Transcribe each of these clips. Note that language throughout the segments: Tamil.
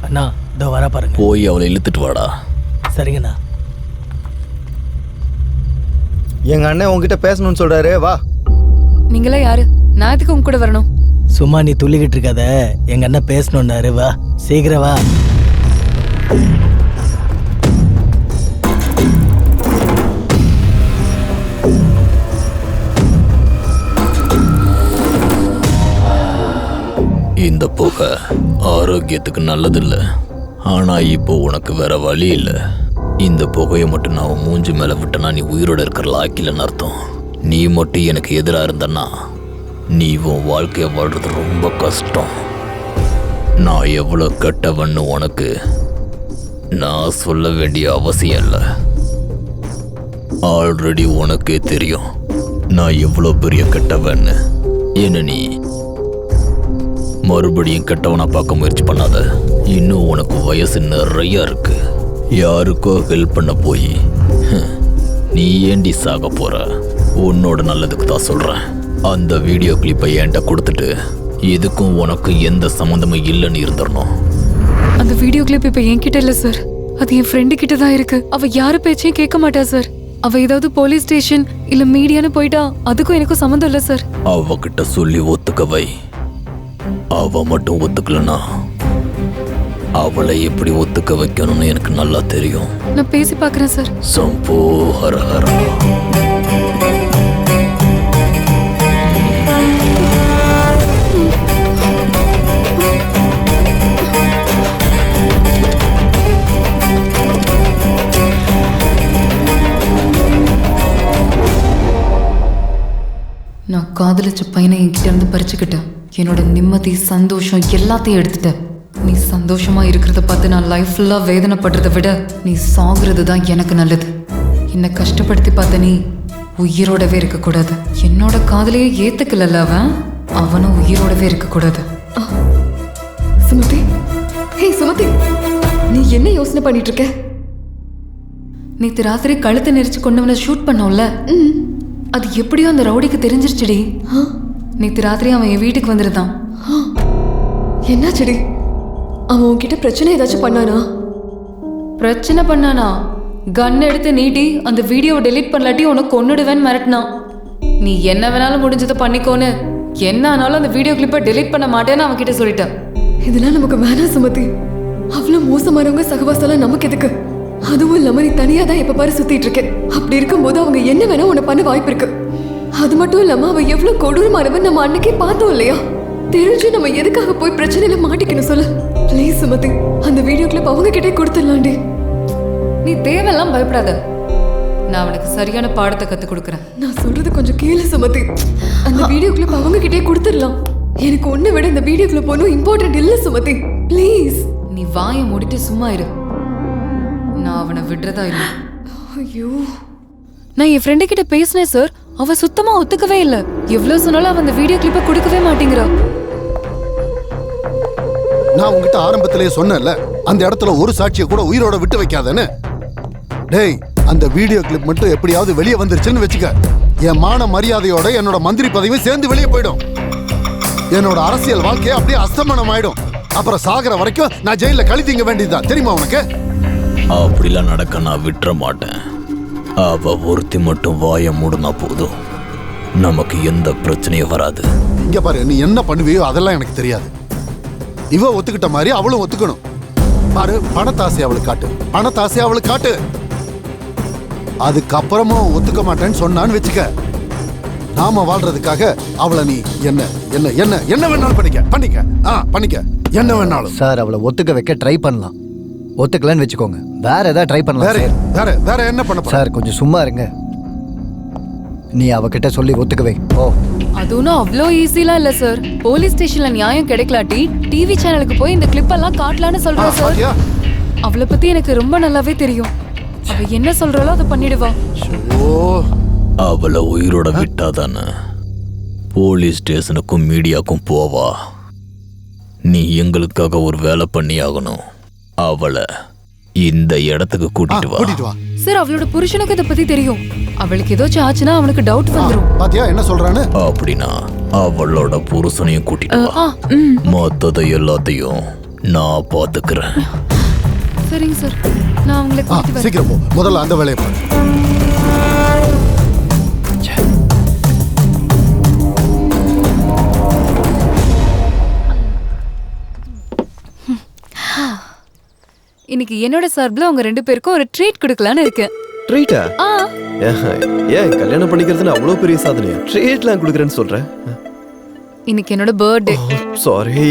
அண்ணா இதோ வர பாருங்க. போய் அவளை இழுத்துட்டு வாடா. சரிங்கண்ணா. எங்க அண்ணன் உங்ககிட்ட பேசணும்னு சொல்றாரு, வா. நீங்களா யாரு? நான் எதுக்கு உங்க கூட வரணும்? சும்மா நீ துள்ளிக்கிட்டு இருக்காத, எங்க அண்ணன் பேசணும்னாரு, வா சீக்கிரம் வா. இந்த புகை ஆரோக்கியத்துக்கு நல்லதில்ல. ஆனா இப்போ உனக்கு வேற வழி இல்லை. இந்த புகையை மட்டும் நான் மூஞ்சி மேல விட்டனா நீ உயிரோட இருக்கிற லாக்கிலன்னு அர்த்தம். நீ மட்டும் எனக்கு எதிராக இருந்தன்னா நீ உன் வாழ்க்கைய வாழ்றது ரொம்ப கஷ்டம். நான் எவ்வளோ கெட்டவன்னு உனக்கு நான் சொல்ல வேண்டிய அவசியம் இல்லை. ஆல்ரெடி உனக்கே தெரியும் நான் எவ்வளோ பெரிய கெட்டவன்னு. என்ன நீ மறுபடியும் கெட்டவனா பார்க்க முயற்சி பண்ணாத. இன்னும் உனக்கு வயசு நிறைய இருக்கு. யாருக்கோ ஹெல்ப் பண்ண போய் நீ ஏண்டி சாக போற? உன்னோட நல்லதுக்கு தான் சொல்றேன். அந்த வீடியோ கிளிப்பை என்கிட்ட கொடுத்துட்டு இதுக்கும் உனக்கு எந்த சம்மந்தமும் இல்லைன்னு இருந்துடணும். அந்த வீடியோ கிளிப் இப்ப என்கிட்ட இல்ல சார், அது என் ஃப்ரெண்டு கிட்ட தான் இருக்கு. அவ யாரு பேச்சையும் கேட்க மாட்டா சார். அவ ஏதாவது போலீஸ் ஸ்டேஷன் இல்ல மீடியான்னு போயிட்டா அதுக்கும் எனக்கும் சம்மந்தம் இல்ல சார். அவகிட்ட சொல்லி ஒத்துக்க வை. அவ மட்டும் ஒத்துக்கலனா அவளை எப்படி ஒத்துக்க வைக்கணும்னு எனக்கு நல்லா தெரியும். நான் பேசி பார்க்கறேன் சார். சம்போ ஹரஹரா. நான் காதலிச்ச பையனை என்கிட்ட இருந்து பறிச்சுக்கிட்டேன். என்னோட நிம்மதி சந்தோஷம் எல்லாத்தையும் எடுத்துட்டேன். நீ சந்தோஷமா இருக்கிறத பார்த்து நான் லைஃப் ஃபுல்லா வேதனைப்படுறதை விட நீ சாகுறது தான் எனக்கு நல்லது. என்னை கஷ்டப்படுத்தி பார்த்த நீ உயிரோடவே இருக்கக்கூடாது. என்னோட காதலையே ஏத்துக்கல அவனும் உயிரோடவே இருக்கக்கூடாது. சுமதி, ஹே சுமதி, நீ என்ன யோசனை பண்ணிட்டு இருக்க? நேத்து ராத்திரி கழுத்தை நெரிச்சு கொண்டவனை ஷூட் பண்ணோம்ல, அது எப்படியோ அந்த ரவுடிக்கு தெரிஞ்சிருச்சுடி. நேத்து ராத்திரி அவன் என் வீட்டுக்கு வந்துருந்தான். என்னாச்சுடி? அவன் உன்கிட்ட பிரச்சனை ஏதாச்சும் பண்ணானா? பிரச்சனை பண்ணானா? கன் எடுத்து நீட்டி அந்த வீடியோவை டெலீட் பண்ணலாட்டி உனக்கு கொன்னுடுவேன்னு மிரட்டினான். நீ என்ன வேணாலும் முடிஞ்சதை பண்ணிக்கோன்னு, என்ன ஆனாலும் அந்த வீடியோ கிளிப்பை டெலீட் பண்ண மாட்டேன்னு அவன் கிட்ட சொல்லிட்டேன். இதெல்லாம் நமக்கு வேணாம் சுமதி. அவ்வளவு மோசமானவங்க சகவாசெல்லாம் நமக்கு எதுக்கு? அதுவும் இல்லாம நீ தனியா தான் எப்ப பாரு சுத்திட்டு இருக்க. அப்படி இருக்கும்போது அவங்க என்ன வேணா உன்னை பண்ண வாய்ப்பு இருக்கு. அது மட்டும் இல்லாம அவ எவ்வளவு கொடூரமானவன் நம்ம அன்னைக்கே பார்த்தோம் இல்லையா? தெரிஞ்சு நம்ம எதுக்காக போய் பிரச்சனையில மாட்டிக்கணும் சொல்லு. ப்ளீஸ் சுமதி, அந்த வீடியோ கிளிப் அவங்க கிட்டே கொடுத்துடலாண்டி. நீ தேவையெல்லாம் பயப்படாத, நான் அவனுக்கு சரியான பாடத்தை கத்து கொடுக்குறேன். நான் சொல்றது கொஞ்சம் கேளு சுமதி. அந்த வீடியோ கிளிப் அவங்க கிட்டே கொடுத்துடலாம். எனக்கு ஒன்னை விட இந்த வீடியோ கிளிப் ஒன்றும் இம்பார்ட்டன்ட் இல்ல சுமதி. ப்ளீஸ் நீ வாயை மூடிட்டு சும்மா இரு. நான் அவனை விடுறதா இல்லை. ஐயோ, நான் என் ஃப்ரெண்டு கிட்ட பேசினேன் சார், அவ சுத்தமா ஒத்துக்கவே இல்லை. எவ்வளவு சொன்னாலும் அவன் அந்த வீடியோ கிளிப்பை கொடுக்கவே மாட்டேங்கிறா. நான் உங்ககிட்ட ஆரம்பத்திலேயே சொன்னேன்ல, அந்த இடத்துல ஒரு சாட்சியை கூட உயிரோட விட்டு வைக்காதேன்னு. டேய், அந்த வீடியோ கிளிப் மட்டும் எப்படியாவது வெளியே வந்துருச்சுன்னு வச்சுக்க, என் மான மரியாதையோட என்னோட மந்திரி பதவியும் சேர்ந்து வெளியே போயிடும். என்னோட அரசியல் வாழ்க்கையை அப்படியே அஸ்தமனம் ஆயிடும். அப்புறம் சாகர வரைக்கும் நான் ஜெயில கழித்தீங்க வேண்டியதுதான். தெரியுமா உனக்கு? அப்படிலாம் நடக்க நான் விட்டுற மாட்டேன். அவ ஒருத்தி மட்டும் வாய மூடுனா போதும், நமக்கு எந்த பிரச்சனையும் வராது. இங்க பாரு, நீ என்ன பண்ணுவியோ அதெல்லாம் எனக்கு தெரியாது. இவ ஒத்துக்கிட்ட மாதிரி அவளும் ஒத்துக்கணும். பாரு, பணத்தாசை அவளுக்கு காட்டு, பணத்தாசை அவளுக்கு காட்டு. அதுக்கப்புறமும் ஒத்துக்க மாட்டேன்னு சொன்னான்னு வச்சுக்க, நாம வாழ்றதுக்காக அவளை நீ என்ன என்ன என்ன என்ன வேணாலும் பண்ணிக்க பண்ணிக்க என்ன வேணாலும். சார், அவளை ஒத்துக்க வைக்க ட்ரை பண்ணலாம். ஒத்துக்கலன்னு வச்சுக்கோங்க, வேற ஏதாவது ட்ரை பண்ணலாம். வேற வேற என்ன பண்ண சார்? கொஞ்சம் சும்மா இருங்க. நீ அவகிட்ட சொல்லி ஒத்துக்க வை. ஓ, அதுவும் அவ்வளோ ஈஸிலாம் இல்ல சார். போலீஸ் ஸ்டேஷன்ல நியாயம் கிடைக்கலாட்டி டிவி சேனலுக்கு போய் இந்த கிளிப் எல்லாம் காட்டலான்னு சொல்றா சார். அவளை பத்தி எனக்கு ரொம்ப நல்லாவே தெரியும். அவ என்ன சொல்றாளோ அதை பண்ணிடுவா. அவளை உயிரோட விட்டாதானே போலீஸ் ஸ்டேஷனுக்கும் மீடியாக்கும் போவா. நீ எங்களுக்காக ஒரு வேலை பண்ணி ஆகணும். அவளை இந்த இடத்துக்கு கூட்டிட்டு வா. சார், அவளோட புருஷனுக்கு இதை பத்தி தெரியும். அவளுக்கு ஏதாச்சும் ஆச்சுன்னா அவனுக்கு டவுட் வந்துரும். பாத்தியா என்ன சொல்றானு? அப்படின்னா அவளோட புருஷனையும் கூட்டிட்டு வா. மத்ததை எல்லாத்தையும் நான் பார்த்துக்கிறேன். சரிங்க சார், நான் உங்களை கூட்டிட்டு வரேன். சீக்கிரம் போ, முதல்ல அந்த வேலையை பாரு. இன்னைக்கு என்னோட சார்பில் உங்க 2 பேருக்கும் ஒரு ட்ரீட் கொடுக்கலான்னு இருக்கேன். ட்ரீட்டா? ஏன் கல்யாணம் பண்ணிக்கிறதுன்னு அவ்வளோ பெரிய சாதனையா ட்ரீட்லாம் கொடுக்குறேன்னு சொல்கிறேன்? இன்னைக்கு என்னோட பர்த்டே. சாரி,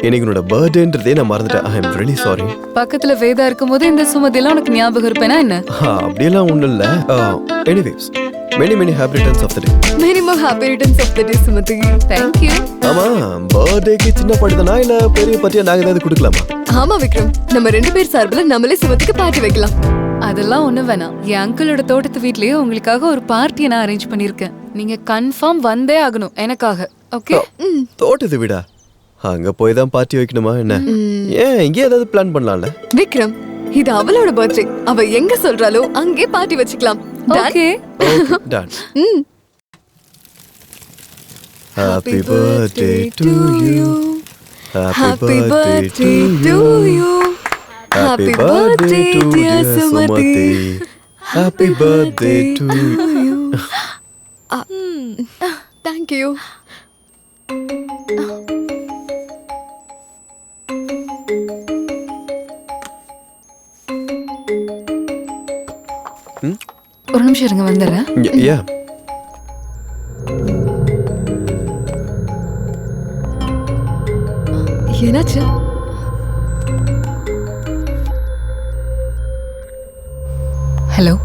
இன்னைக்கு என்னோட பர்த்டேன்றதே நான் மறந்துட்டேன். I am really sorry. பக்கத்துல வேதா இருக்கும்போது இந்த சுமதியெல்லாம் உனக்கு ஞாபகம் இருப்பேனா என்ன? அப்படியெல்லாம் ஒன்றும் இல்லை. Anyways, many happy returns of the day. Many more happy returns of the day Sumathi. Thank you. ஆமாம், பர்த்டேக்கு சின்ன படுதனா இல்லை பெரிய பார்ட்டியா நாங்கள் ஏதாவது கொடுக்கலாமா? ஆமா விக்ரம், நம்ம 2 பேர் சார்பில் நம்மளே சுமதிக்கு பார்ட்டி வைக்கலாம். அதெல்லாம் ஒண்ணு வேணாம். என் அங்கிளோட தோட்டத்து வீட்லயே உங்களுக்காக ஒரு பார்ட்டியை நான் அரேஞ்ச் பண்ணிருக்கேன். நீங்க கன்ஃபார்ம் வந்தே ஆகணும் எனக்காக. ஓகே? தோட்டத்து வீடா? அங்க போய் தான் பார்ட்டி வைக்கணுமா என்ன? ஏன் இங்கே ஏதாவது பிளான் பண்ணலாம்ல? விக்ரம், இது அவளோட பர்த்டே. அவ எங்க சொல்றாளோ அங்கே பார்ட்டி வச்சுக்கலாம். Okay. Done. Happy birthday to you. Happy birthday to you. Happy birthday dear Sumati. Happy birthday to you. Thank you. ஒரு நிமிஷம் இருங்க, வந்துடுறேன். Yeah. என்னாச்சு? ஹலோ.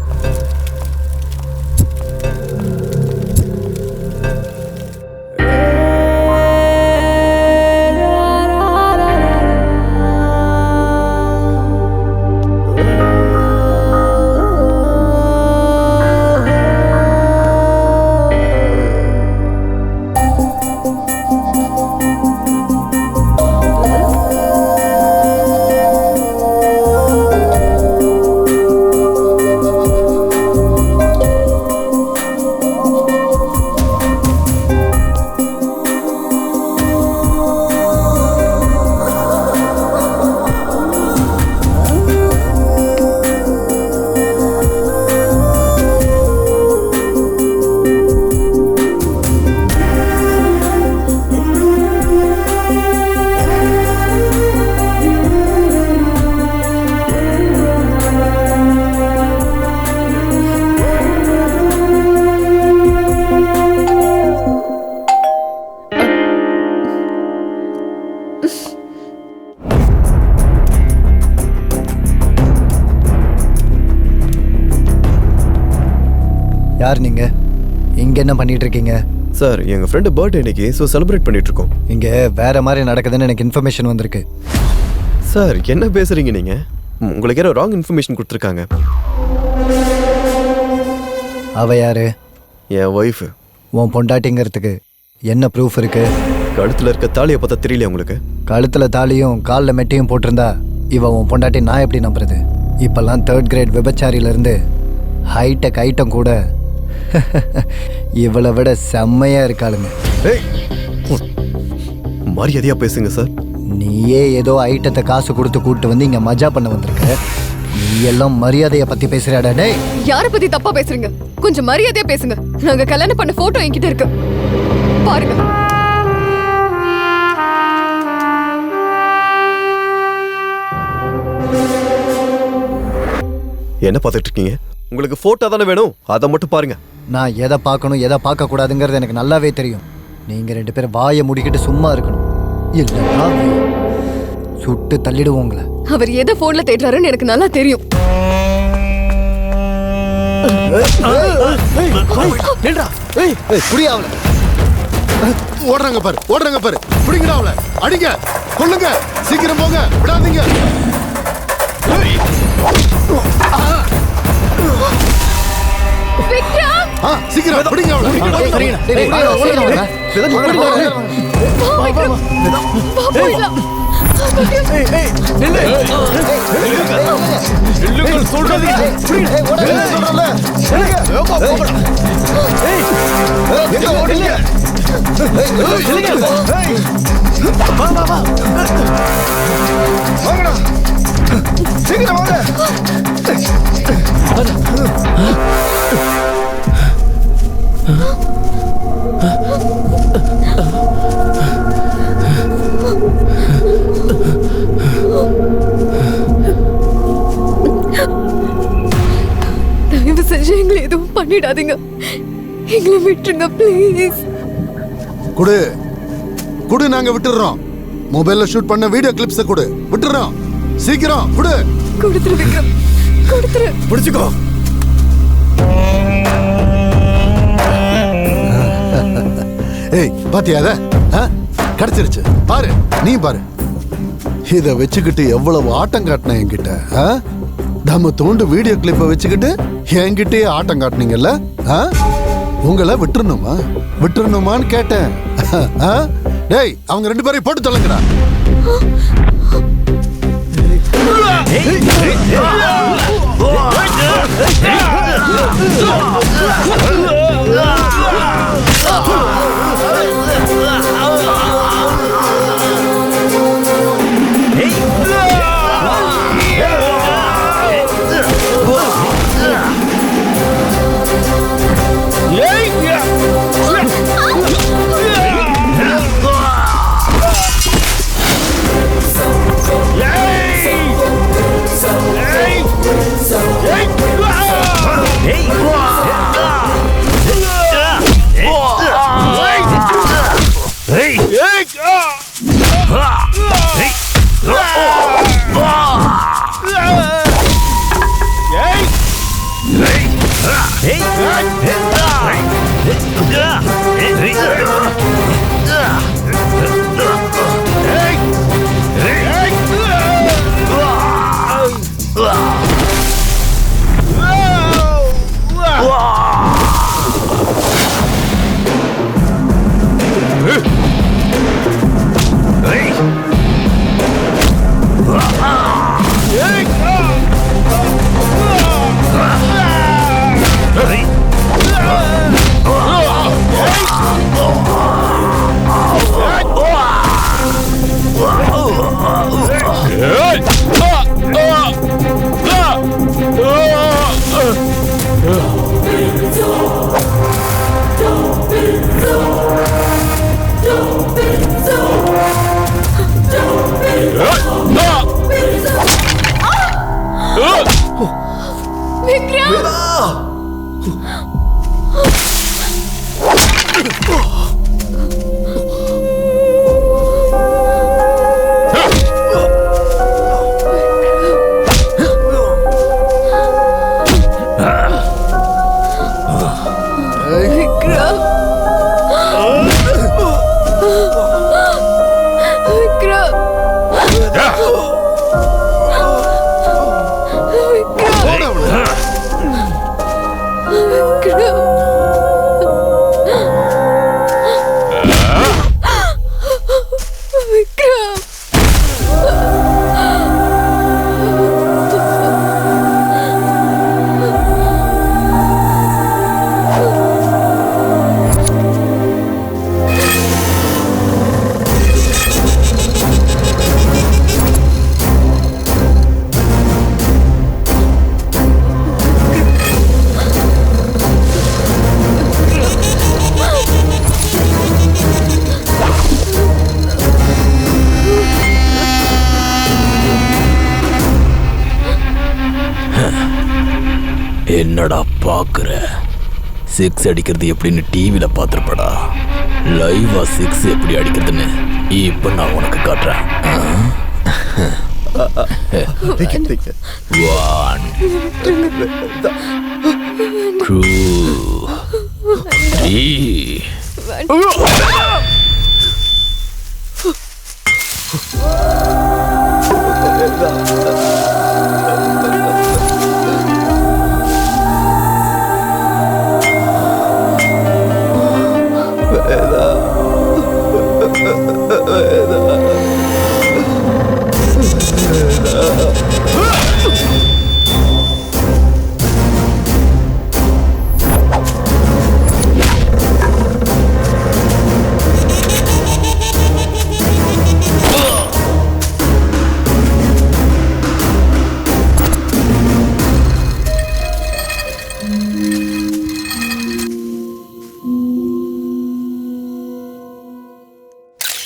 யார் நீங்க? இங்க என்ன பண்ணிட்டு இருக்கீங்க? சார், எங்க ஃப்ரெண்டு பர்த்டே இன்னைக்கு, ஸோ செலிப்ரேட் பண்ணிட்டு இருக்கோம். இங்க வேற மாதிரி நடக்குதுன்னு எனக்கு இன்ஃபர்மேஷன் வந்திருக்கு. சார், என்ன பேசுறீங்க நீங்க? உங்களுக்கு யாரோ ராங் இன்ஃபர்மேஷன் கொடுத்துருக்காங்க. அவ யாரு? என் ஒய்ஃபு. உன் பொண்டாட்டிங்கிறதுக்கு என்ன ப்ரூஃப் இருக்கு? கழுத்துல இருக்க தாலியை பார்த்தா தெரியல உங்களுக்கு? கழுத்துல தாலியும் காலில் மெட்டையும் போட்டிருந்தா இவ உன் பொண்டாட்டி நான் எப்படி நம்புறது? இப்பெல்லாம் 3rd கிரேட் விபச்சாரியிலேருந்து ஹைடெக் ஐட்டம் கூட இவளை விட செம்மையா இருக்காளுங்க. மரியாதையா பேசுங்க சார். நீயே ஏதோ ஐட்டத்தை காசு கொடுத்து கூட்டு வந்து இங்க மஜா பண்ண வந்திருக்க. நீ எல்லாம் மரியாதையை பத்தி பேசுறாடா? டேய், யாரை பத்தி தப்பா பேசுறீங்க? கொஞ்சம் மரியாதையா பேசுங்க. நாங்க கல்யாணம் பண்ண போட்டோ என்கிட்ட இருக்கு, பாருங்க. என்ன பார்த்துட்டு இருக்கீங்க? உங்களுக்கு போட்டோ தானே வேணும், அதை மட்டும் பாருங்க. நான் எதை பார்க்கணும் எதை பார்க்க கூடாதுங்கிறது எனக்கு நல்லாவே தெரியும். நீங்க 2 பேரும் வாயை முடிக்கிட்டு சும்மா இருக்கணும், இல்லைன்னா சுட்டு தள்ளிடுவோங்கள. அவர் எதை போன்ல தேடுறாருன்னு எனக்கு நல்லா தெரியும். ஓடுறாங்க பாரு, ஓடுறாங்க பாரு. பிடிங்கடா அவளை, அடிங்க, கொல்லுங்க, சீக்கிரம் போங்க, விடாதீங்க. சீக்கிரம் பிடிங்க அவளை. வாங்கடா சீக்கிரம் வாங்க. தயவு செஞ்சு எங்களை எதுவும் பண்ணிடாதீங்க. எங்களை விட்டுருங்க ப்ளீஸ். குடு குடு, நாங்க விட்டுறோம். மொபைல்ல ஷூட் பண்ண வீடியோ கிளிப்ஸ குடு, விட்டுறோம். சீக்கிரம் குடு. கொடுத்துரு விக்ரம், கொடுத்துரு. பிடிச்சுக்கோ. ஏய் பாத்தியா அத? கிடைச்சிருச்சு பாரு, நீ பாரு. இத வச்சுக்கிட்டு எவ்வளவு ஆட்டம் காட்டின என்கிட்ட. நம்ம தோண்டு வீடியோ கிளிப்பை வச்சுக்கிட்டு என்கிட்டயே ஆட்டம் காட்டினீங்கல்ல. உங்களை விட்டுறணுமான்னு கேட்டேன். டேய், அவங்க 2 பேரையும் போட்டு தொலைங்கடா. என்னடா பாக்குற? 6 அடிக்கிறது எப்படின்னு டிவில பாத்துருப்படா. லைவா 6 எப்படி அடிக்கிறதுன்னு இப்ப நான் உனக்கு காட்டுறேன். 1 2 வேதா